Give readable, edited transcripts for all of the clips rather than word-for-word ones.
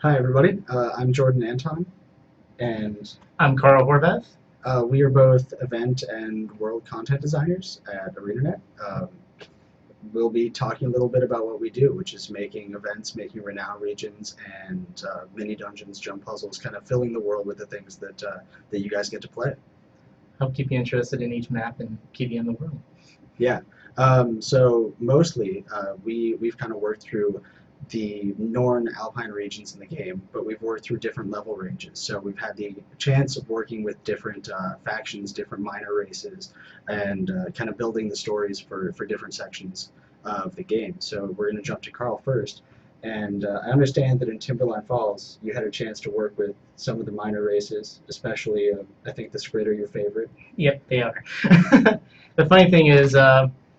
Hi, everybody. I'm Jordan Anton, and I'm Karl Horvath. we are both event and world content designers at ArenaNet. We'll be talking a little bit about what we do, which is making events, making renown regions, and mini dungeons, jump puzzles, kind of filling the world with the things that you guys get to play. Help keep you interested in each map and keep you in the world. Yeah. So mostly, we've kind of worked through the Norn Alpine regions in the game, but we've worked through different level ranges. So we've had the chance of working with different factions, different minor races, and kind of building the stories for different sections of the game. So we're going to jump to Karl first. And I understand that in Timberline Falls, you had a chance to work with some of the minor races, especially, I think the Squid are your favorite. Yep, they are. The funny thing is,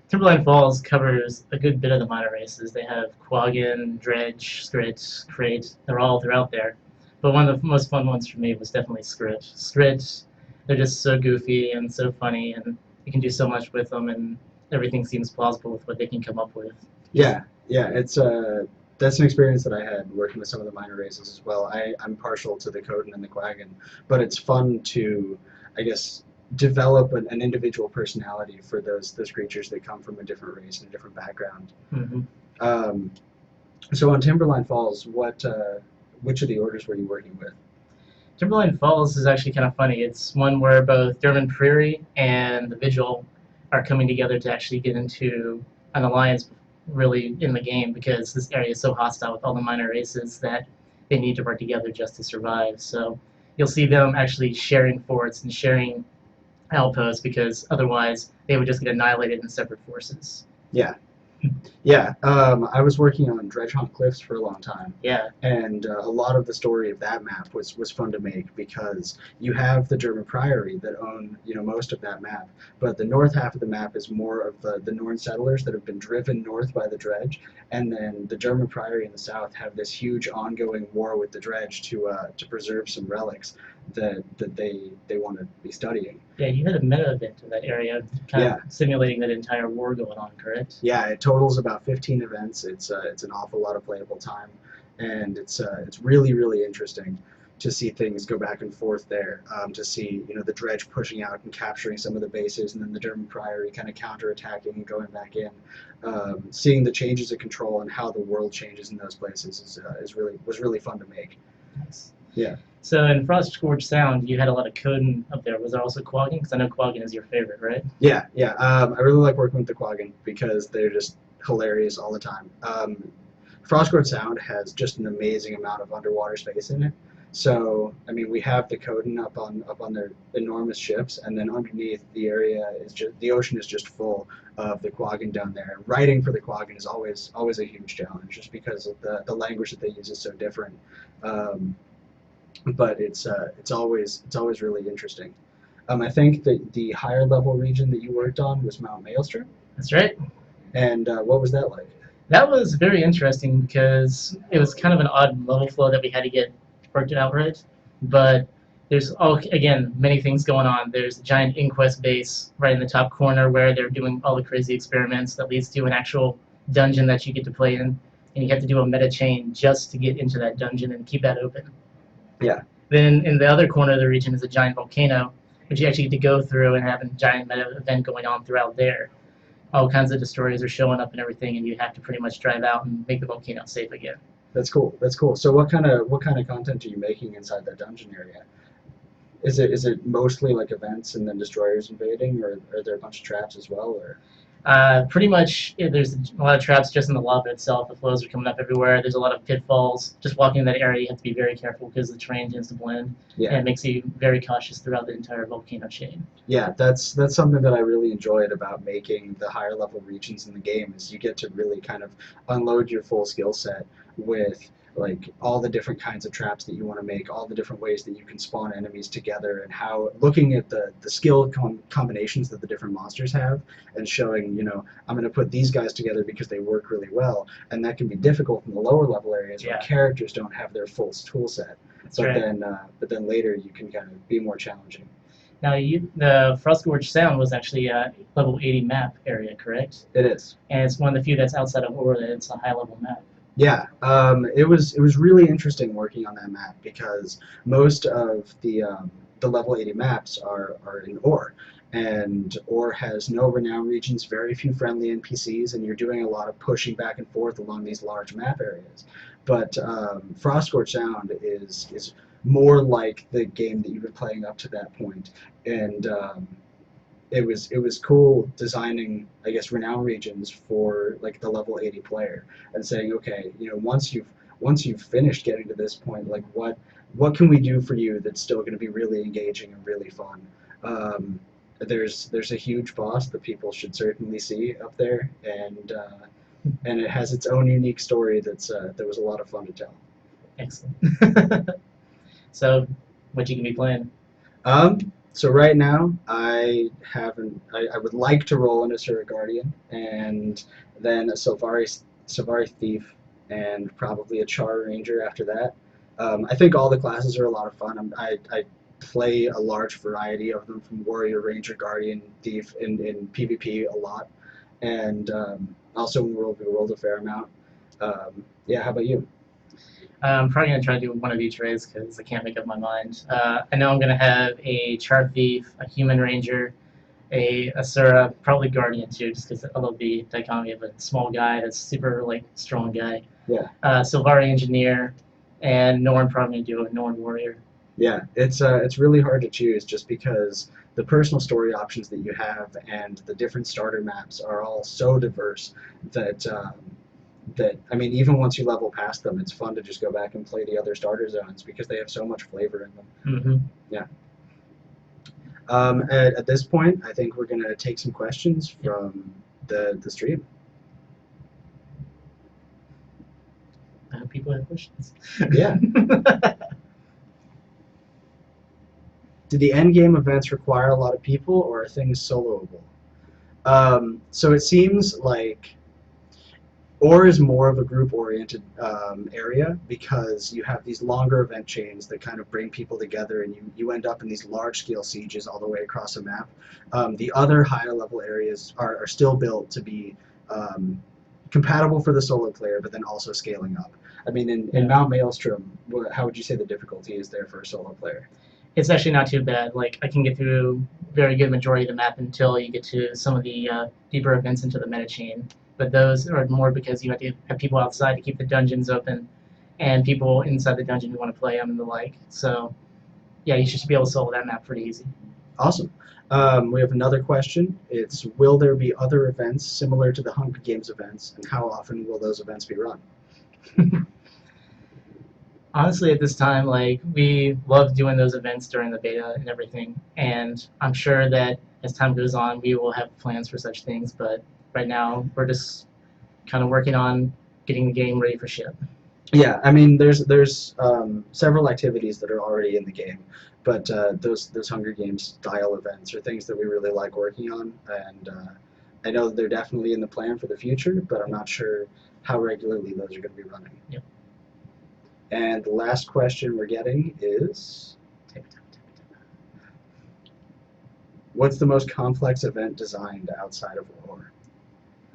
Timberline Falls covers a good bit of the minor races. They have Quaggin, Dredge, Skrit, Crate. They're all throughout there. But one of the most fun ones for me was definitely Skrit. Skrit, they're just so goofy and so funny, and you can do so much with them, and everything seems plausible with what they can come up with. Yeah, yeah, it's that's an experience that I had working with some of the minor races as well. I'm partial to the Coden and the Quaggin, but it's fun to, I guess, develop an individual personality for those creatures that come from a different race and a different background. Mm-hmm. Um, so on Timberline Falls, which of the orders were you working with? Timberline Falls is actually kind of funny. It's one where both Dermot Prairie and the Vigil are coming together to actually get into an alliance really in the game because this area is so hostile with all the minor races that they need to work together just to survive. So you'll see them actually sharing forts and sharing outposts because otherwise they would just get annihilated in separate forces. Yeah, yeah, I was working on Dredge Hunt Cliffs for a long time, Yeah, and a lot of the story of that map was fun to make because you have the German Priory that own most of that map, but the north half of the map is more of the Norn settlers that have been driven north by the Dredge, and then the German Priory in the south have this huge ongoing war with the Dredge to preserve some relics that they want to be studying. yeah, you had a meta event in that area, kind Yeah. of simulating that entire war going on, correct? Yeah, it totals about 15 events. It's an awful lot of playable time, and it's really interesting to see things go back and forth there. To see the Dredge pushing out and capturing some of the bases, and then the German Priory kind of counterattacking and going back in. Seeing the changes of control and how the world changes in those places was really fun to make. Nice. Yeah. So in Frost Scourge Sound, you had a lot of Coden up there. Was there also Quaggin? Because I know Quaggin is your favorite, right? Yeah, yeah. I really like working with the Quaggin because they're just hilarious all the time. Frostgrowth Sound has just an amazing amount of underwater space in it. So, I mean, we have the Coden up on their enormous ships, and then underneath the area is just the ocean is just full of the Quaggin down there. Writing for the Quaggin is always a huge challenge, just because of the language that they use is so different. But it's always really interesting. I think that the higher level region that you worked on was Mount Maelstrom, That's right. and what was that like? That was very interesting because it was kind of an odd level flow that we had to get worked out right. But there's again many things going on. There's a giant inquest base right in the top corner where they're doing all the crazy experiments that leads to an actual dungeon that you get to play in, and you have to do a meta chain just to get into that dungeon and keep that open. Yeah, Then in the other corner of the region is a giant volcano, which you actually get to go through and have a giant meta event going on throughout there. All kinds of destroyers are showing up and everything, and you have to pretty much drive out and make the volcano safe again. that's cool. That's cool. So what kind of content are you making inside that dungeon area? Is it mostly like events and then destroyers invading, or are there a bunch of traps as well? Or Pretty much, there's a lot of traps just in the lava itself. The flows are coming up everywhere. There's a lot of pitfalls. Just walking in that area, you have to be very careful because the terrain tends to blend, and yeah, it makes you very cautious throughout the entire volcano chain. yeah, that's something that I really enjoyed about making the higher level regions in the game is you get to really kind of unload your full skill set with like all the different kinds of traps that you want to make, all the different ways that you can spawn enemies together, and how looking at the skill combinations that the different monsters have, and showing I'm going to put these guys together because they work really well, and that can be difficult in the lower level areas where Yeah. characters don't have their full tool set. That's But right. then later you can kind of be more challenging. Now, the Frostgorge Sound was actually a level 80 map area, correct? It is. And it's one of the few that's outside of Aura that it's a high level map. Yeah, it was really interesting working on that map because most of the level 80 maps are in ore, and ore has no renown regions, very few friendly NPCs, and you're doing a lot of pushing back and forth along these large map areas. But Frostgorge Sound is more like the game that you've been playing up to that point, and it was cool designing, I guess, renown regions for like the level 80 player and saying, okay, once you've finished getting to this point, like what can we do for you that's still going to be really engaging and really fun. There's a huge boss that people should certainly see up there, and it has its own unique story that was a lot of fun to tell. Excellent. So, what you can be playing? So right now, I haven't. I would like to roll in a Surah Guardian, and then a Sylvari Thief, and probably a Char Ranger after that. I think all the classes are a lot of fun. I play a large variety of them, from Warrior, Ranger, Guardian, Thief, in PvP a lot, and also in World we rolled a fair amount. Yeah, how about you? I'm probably gonna try to do one of each race because I can't make up my mind. I know I'm gonna have a Char Thief, a Human Ranger, a Asura, probably Guardian too, just because I love the dichotomy of a small guy that's super like strong guy. Yeah. Sylvari Engineer, and Norn probably gonna do a Norn Warrior. Yeah, it's really hard to choose just because the personal story options that you have and the different starter maps are all so diverse that I mean, even once you level past them, it's fun to just go back and play the other starter zones because they have so much flavor in them. Mm-hmm. Yeah. At this point, I think we're gonna take some questions from the stream. I hope people have questions. Yeah. Do the end game events require a lot of people, or are things soloable? So it seems like Ore is more of a group-oriented area because you have these longer event chains that kind of bring people together, and you end up in these large-scale sieges all the way across the map. The other higher-level areas are still built to be compatible for the solo player, but then also scaling up. I mean, in Mount Maelstrom, how would you say the difficulty is there for a solo player? It's actually not too bad. Like I can get through very good majority of the map until you get to some of the deeper events into the meta chain. But those are more because you have to have people outside to keep the dungeons open, and people inside the dungeon who want to play them and the like. So, yeah, you should be able to solve that map pretty easy. Awesome. We have another question. It's, will there be other events similar to the Hunger Games events, and how often will those events be run? Honestly, at this time, like we love doing those events during the beta and everything, and I'm sure that as time goes on, we will have plans for such things. But right now, we're just kind of working on getting the game ready for ship. Yeah, I mean, there's several activities that are already in the game, but those Hunger Games style events are things that we really like working on, and I know that they're definitely in the plan for the future, but I'm not sure how regularly those are going to be running. Yep. And the last question we're getting is, what's the most complex event designed outside of war?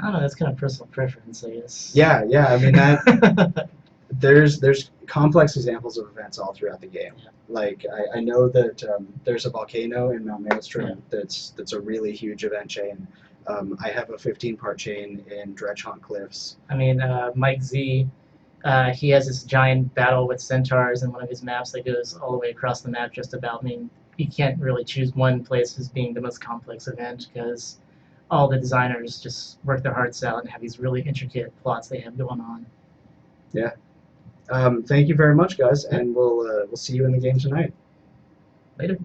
I don't know. That's kind of personal preference, I guess. Yeah, I mean that. There's complex examples of events all throughout the game. Yeah. Like I know that there's a volcano in Mount Maelstrom Yeah. that's a really huge event chain. I have a 15-part chain in Dredgehaunt Cliffs. I mean, Mike Z, he has this giant battle with centaurs in one of his maps that goes all the way across the map just about. I mean, you can't really choose one place as being the most complex event because all the designers just work their hearts out and have these really intricate plots they have going on. Yeah. Thank you very much, guys, and we'll see you in the game tonight. Later.